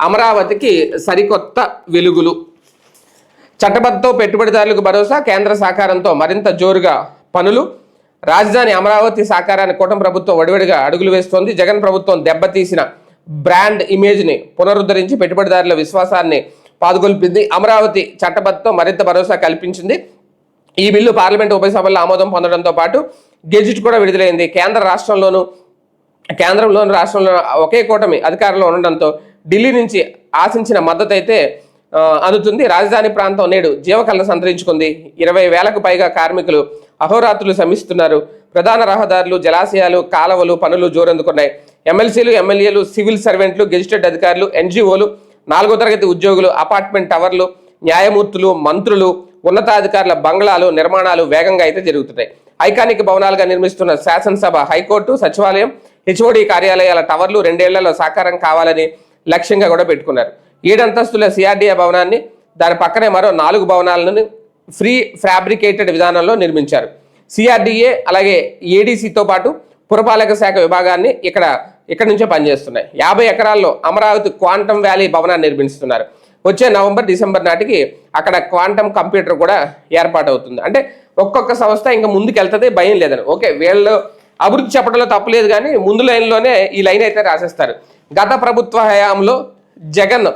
అమరావతికి సరికొత్త వెలుగులు. చట్టబద్ధతో పెట్టుబడిదారులకు భరోసా, కేంద్ర సహకారంతో మరింత జోరుగా పనులు. రాజధాని అమరావతి సాకారాన్ని కూటమి ప్రభుత్వం వడివడిగా అడుగులు వేస్తోంది. జగన్ ప్రభుత్వం దెబ్బతీసిన బ్రాండ్ ఇమేజ్ని పునరుద్ధరించి పెట్టుబడిదారుల విశ్వాసాన్ని పాదుగొల్పింది. అమరావతి చట్టబద్ధతో మరింత భరోసా కల్పించింది. ఈ బిల్లు పార్లమెంటు ఉభయ సభల్లో ఆమోదం పొందడంతో పాటు గెజిట్ కూడా విడుదలైంది. కేంద్రంలోను రాష్ట్రంలో ఒకే కూటమి అధికారంలో ఉండడంతో ఢిల్లీ నుంచి ఆశించిన మద్దతు అయితే అందుతుంది. రాజధాని ప్రాంతం నేడు జీవకళ సంతరించుకుంది. 20,000కు పైగా కార్మికులు అహోరాత్రులు శ్రమిస్తున్నారు. ప్రధాన రహదారులు, జలాశయాలు, కాలవలు పనులు జోరందుకున్నాయి. ఎమ్మెల్సీలు, ఎమ్మెల్యేలు, సివిల్ సర్వెంట్లు, గెజిటెడ్ అధికారులు, ఎన్జిఓలు, 4వ తరగతి ఉద్యోగులు, అపార్ట్మెంట్ టవర్లు, న్యాయమూర్తులు, మంత్రులు, ఉన్నతాధికారుల బంగ్లాలు నిర్మాణాలు వేగంగా అయితే జరుగుతున్నాయి. ఐకానిక్ భవనాలుగా నిర్మిస్తున్న శాసనసభ, హైకోర్టు, సచివాలయం, హెచ్ఓడి కార్యాలయాల టవర్లు 2 ఏళ్లలో సాకారం కావాలని లక్ష్యంగా కూడా పెట్టుకున్నారు. 7 అంతస్తుల సిఆర్డీఏ భవనాన్ని, దాని పక్కనే మరో 4 భవనాలను ఫ్రీ ఫ్యాబ్రికేటెడ్ విధానంలో నిర్మించారు. సిఆర్డీఏ అలాగే ఏడీసీతో పాటు పురపాలక శాఖ విభాగాన్ని ఇక్కడ నుంచే పనిచేస్తున్నాయి. 50 ఎకరాల్లో అమరావతి క్వాంటమ్ వ్యాలీ భవనాన్ని నిర్మిస్తున్నారు. వచ్చే నవంబర్, డిసెంబర్ నాటికి అక్కడ క్వాంటమ్ కంప్యూటర్ కూడా ఏర్పాటవుతుంది. అంటే ఒక్కొక్క సంస్థ ఇంకా ముందుకు వెళ్తుంది, భయం లేదని. ఓకే, వీళ్ళు అభివృద్ధి చెప్పడంలో తప్పలేదు, కానీ ముందు లైన్లోనే ఈ లైన్ అయితే రాసేస్తారు. గత ప్రభుత్వ హయాంలో జగన్